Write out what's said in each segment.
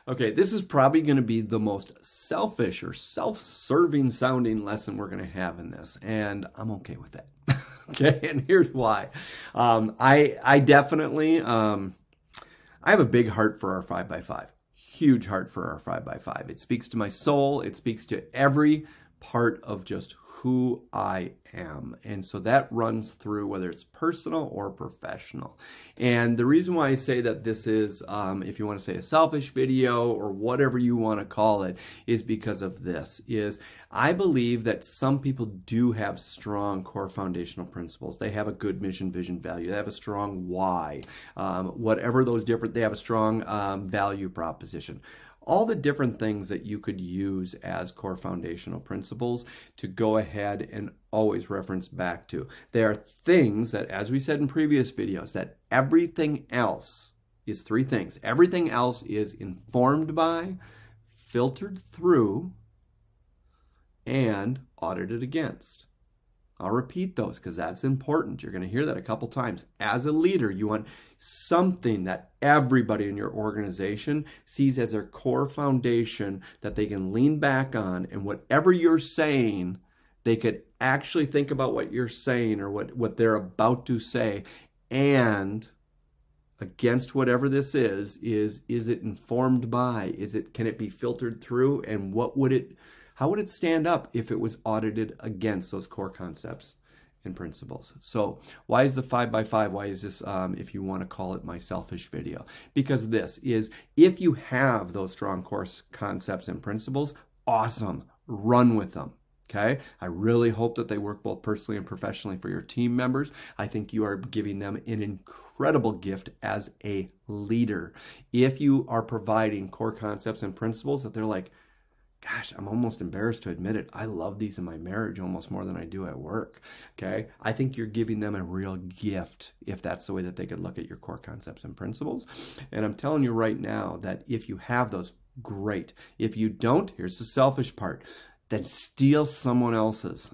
Okay, this is probably going to be the most selfish or self-serving sounding lesson we're going to have in this, and I'm okay with that. Okay, and here's why. I definitely, I have a big heart for our 5x5. Huge heart for our 5x5. It speaks to my soul. It speaks to every part of just who I am. And so that runs through whether it's personal or professional. And the reason why I say that this is, if you want to say a selfish video or whatever you want to call it, is because of this. I believe that some people do have strong core foundational principles. They have a good mission, vision, value. They have a strong why. Whatever those different, they have a strong value proposition. All the different things that you could use as core foundational principles to go ahead and always reference back to. They are things that, as we said in previous videos, that everything else is three things. Everything else is informed by, filtered through, and audited against. I'll repeat those because that's important. You're going to hear that a couple times. As a leader, you want something that everybody in your organization sees as their core foundation that they can lean back on, and whatever you're saying, they could actually think about what you're saying or what they're about to say, and against whatever this is it informed by? Can it be filtered through? And how would it stand up if it was audited against those core concepts and principles? So why is the 5x5? Why is this, if you want to call it my selfish video? Because this is, if you have those strong core concepts and principles, awesome, run with them. Okay, I really hope that they work both personally and professionally for your team members. I think you are giving them an incredible gift as a leader. If you are providing core concepts and principles that they're like, gosh, I'm almost embarrassed to admit it, I love these in my marriage almost more than I do at work. Okay, I think you're giving them a real gift if that's the way that they could look at your core concepts and principles. And I'm telling you right now that if you have those, great. If you don't, here's the selfish part. Then steal someone else's,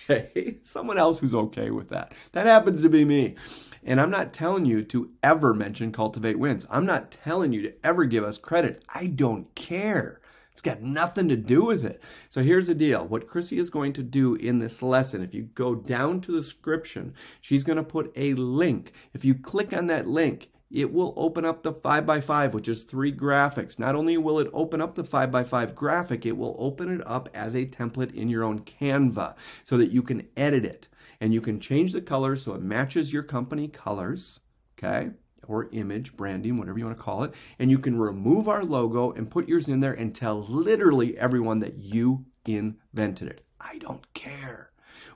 okay? Someone else who's okay with that. That happens to be me. And I'm not telling you to ever mention Cultivate Wins. I'm not telling you to ever give us credit. I don't care. It's got nothing to do with it. So here's the deal. What Chrissy is going to do in this lesson, if you go down to the description, she's going to put a link. If you click on that link, it will open up the 5x5, which is 3 graphics. Not only will it open up the 5x5 graphic, it will open it up as a template in your own Canva so that you can edit it. And you can change the colors so it matches your company colors, okay? Or image, branding, whatever you want to call it. And you can remove our logo and put yours in there and tell literally everyone that you invented it. I don't care.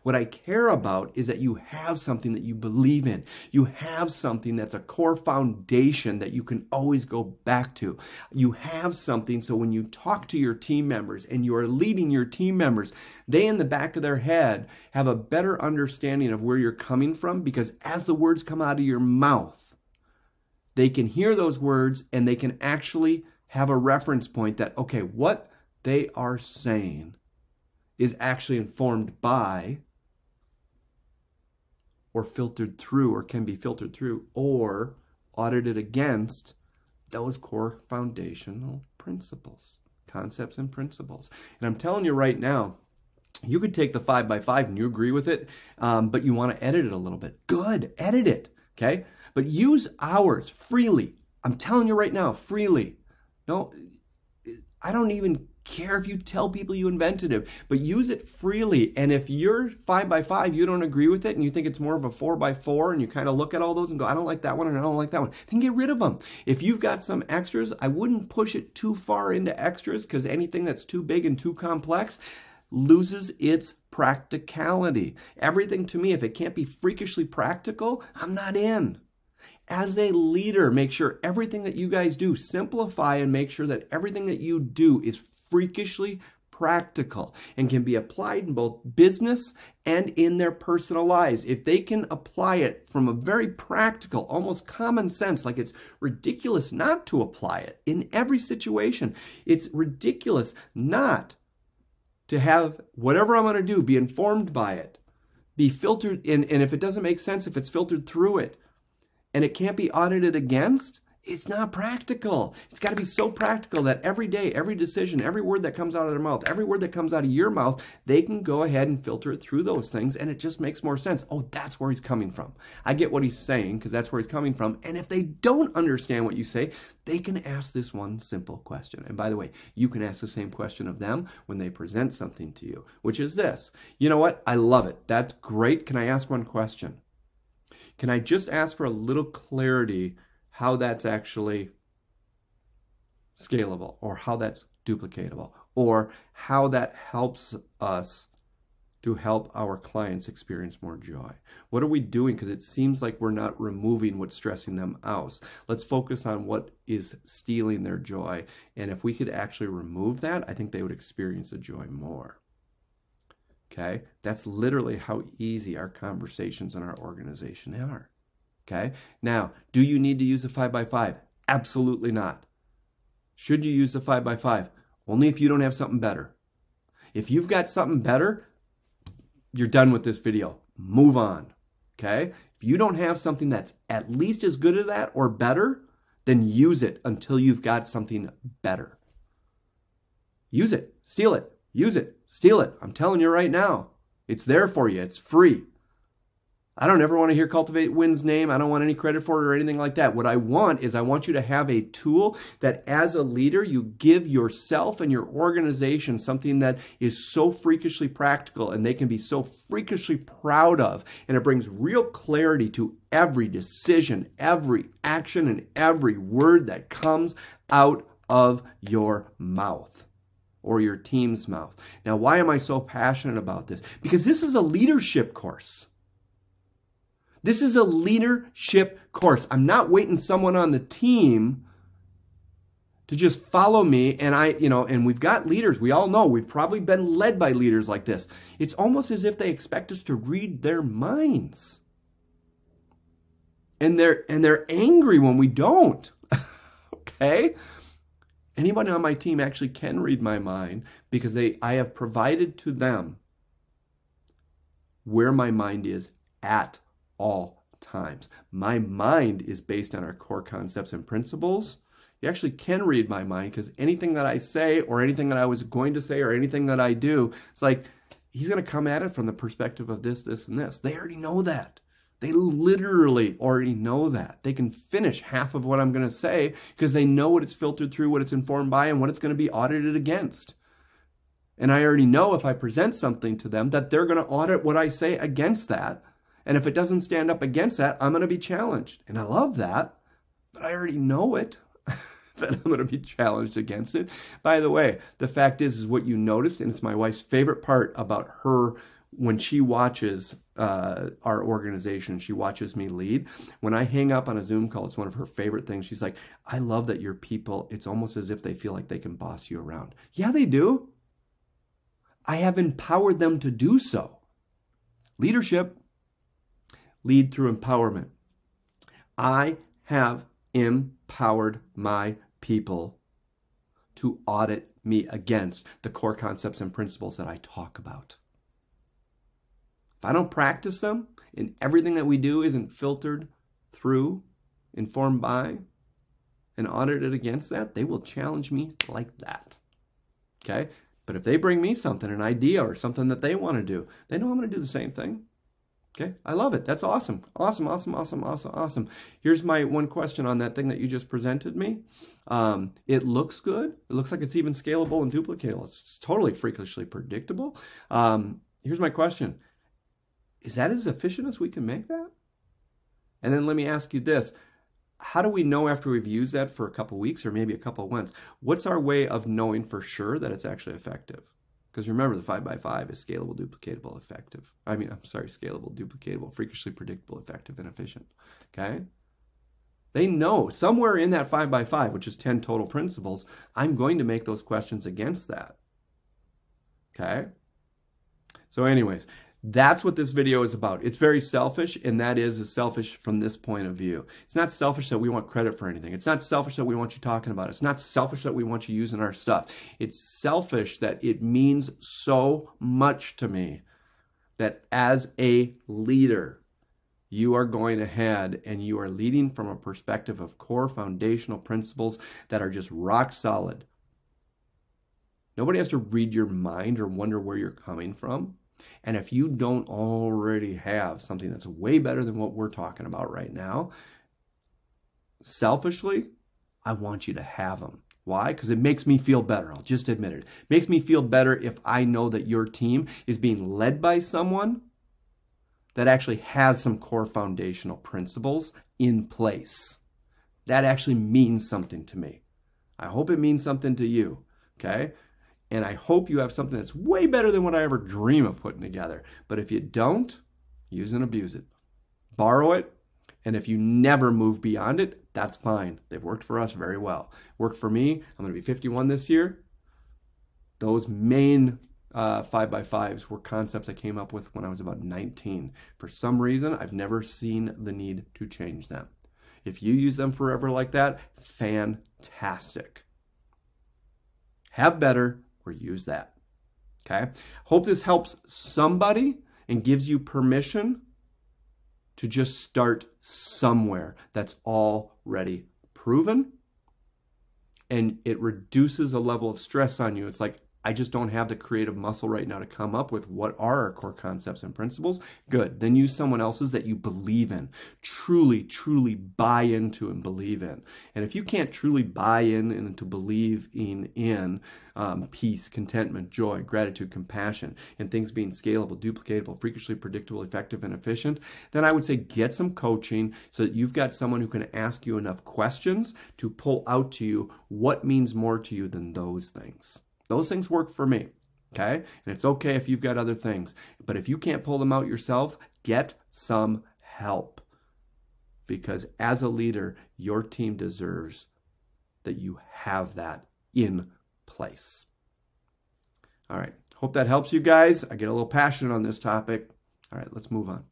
What I care about is that you have something that you believe in. You have something that's a core foundation that you can always go back to. You have something so when you talk to your team members and you are leading your team members, they in the back of their head have a better understanding of where you're coming from, because as the words come out of your mouth, they can hear those words and they can actually have a reference point that, okay, what they are saying is actually informed by or filtered through, or can be filtered through or audited against those core foundational principles, concepts and principles. And I'm telling you right now, you could take the 5x5 and you agree with it, but you want to edit it a little bit. Good, edit it, okay? But use ours freely. I'm telling you right now, freely. No, I don't even care if you tell people you invented it, but use it freely. And if your 5x5, you don't agree with it and you think it's more of a 4x4 and you kind of look at all those and go, I don't like that one and I don't like that one, then get rid of them. If you've got some extras, I wouldn't push it too far into extras, because anything that's too big and too complex loses its practicality. Everything to me, if it can't be freakishly practical, I'm not in. As a leader, make sure everything that you guys do, simplify and make sure that everything that you do is freakishly practical and can be applied in both business and in their personal lives. If they can apply it from a very practical, almost common sense, like it's ridiculous not to apply it in every situation. It's ridiculous not to have whatever I'm going to do be informed by it, be filtered, and if it doesn't make sense, if it's filtered through it, and it can't be audited against, It's not practical. It's got to be so practical that every day, every decision, every word that comes out of their mouth, every word that comes out of your mouth, they can go ahead and filter it through those things, and it just makes more sense. Oh, that's where he's coming from. I get what he's saying because that's where he's coming from. And if they don't understand what you say, they can ask this one simple question. And by the way, you can ask the same question of them when they present something to you, which is this. You know what? I love it. That's great. Can I ask one question? Can I just ask for a little clarity how that's actually scalable, or how that's duplicatable, or how that helps us to help our clients experience more joy? What are we doing? Because it seems like we're not removing what's stressing them out. Let's focus on what is stealing their joy. And if we could actually remove that, I think they would experience the joy more. Okay? That's literally how easy our conversations in our organization are. Okay? Now, do you need to use a 5x5? Absolutely not. Should you use the 5x5? Only if you don't have something better. If you've got something better, you're done with this video. Move on. Okay? If you don't have something that's at least as good as that or better, then use it until you've got something better. Use it. Steal it. Use it. Steal it. I'm telling you right now. It's there for you. It's free. I don't ever want to hear Cultivate Wins' name. I don't want any credit for it or anything like that. What I want is I want you to have a tool that as a leader, you give yourself and your organization something that is so freakishly practical and they can be so freakishly proud of. And it brings real clarity to every decision, every action, and every word that comes out of your mouth or your team's mouth. Now, why am I so passionate about this? Because this is a leadership course. This is a leadership course. I'm not waiting someone on the team to just follow me. And and we've got leaders. We all know we've probably been led by leaders like this. It's almost as if they expect us to read their minds. And they're angry when we don't. Okay? Anybody on my team actually can read my mind because I have provided to them where my mind is at all times. My mind is based on our core concepts and principles. You actually can read my mind because anything that I say or anything that I was going to say or anything that I do, it's like he's going to come at it from the perspective of this, this, and this. They already know that. They literally already know that. They can finish half of what I'm going to say because they know what it's filtered through, what it's informed by, and what it's going to be audited against. And I already know if I present something to them that they're going to audit what I say against that. And if it doesn't stand up against that, I'm going to be challenged. And I love that, but I already know it, that I'm going to be challenged against it. By the way, the fact is what you noticed, and it's my wife's favorite part about her when she watches our organization, she watches me lead. When I hang up on a Zoom call, it's one of her favorite things. She's like, I love that your people, it's almost as if they feel like they can boss you around. Yeah, they do. I have empowered them to do so. Leadership. Lead through empowerment. I have empowered my people to audit me against the core concepts and principles that I talk about. If I don't practice them and everything that we do isn't filtered through, informed by, and audited against that, they will challenge me like that. Okay? But if they bring me something, an idea or something that they want to do, they know I'm going to do the same thing. Okay, I love it. That's awesome. Awesome, awesome, awesome, awesome, awesome. Here's my one question on that thing that you just presented me. It looks good. It looks like it's even scalable and duplicatable. It's totally freakishly predictable. Here's my question. Is that as efficient as we can make that? And then let me ask you this. How do we know after we've used that for a couple weeks or maybe a couple months? What's our way of knowing for sure that it's actually effective? Because remember, the 5x5 is scalable, duplicatable, effective. Scalable, duplicatable, freakishly predictable, effective, and efficient. Okay? They know somewhere in that 5x5, which is 10 total principles, I'm going to make those questions against that. Okay? So anyways, that's what this video is about. It's very selfish, and that is selfish from this point of view. It's not selfish that we want credit for anything. It's not selfish that we want you talking about it. It's not selfish that we want you using our stuff. It's selfish that it means so much to me that as a leader, you are going ahead and you are leading from a perspective of core foundational principles that are just rock solid. Nobody has to read your mind or wonder where you're coming from. And if you don't already have something that's way better than what we're talking about right now, selfishly, I want you to have them. Why? Because it makes me feel better. I'll just admit it. It makes me feel better if I know that your team is being led by someone that actually has some core foundational principles in place. That actually means something to me. I hope it means something to you, okay? And I hope you have something that's way better than what I ever dream of putting together. But if you don't, use and abuse it. Borrow it. And if you never move beyond it, that's fine. They've worked for us very well. Worked for me. I'm going to be 51 this year. Those main 5x5s were concepts I came up with when I was about 19. For some reason, I've never seen the need to change them. If you use them forever like that, fantastic. Have better or use that. Okay? Hope this helps somebody and gives you permission to just start somewhere that's already proven, and it reduces a level of stress on you. It's like, I just don't have the creative muscle right now to come up with what are our core concepts and principles. Good. Then use someone else's that you believe in, truly, truly buy into and believe in. And if you can't truly buy in and to believe in peace, contentment, joy, gratitude, compassion, and things being scalable, duplicatable, freakishly predictable, effective, and efficient, then I would say get some coaching so that you've got someone who can ask you enough questions to pull out to you what means more to you than those things. Those things work for me, okay? And it's okay if you've got other things. But if you can't pull them out yourself, get some help. Because as a leader, your team deserves that you have that in place. All right. Hope that helps you guys. I get a little passionate on this topic. All right, let's move on.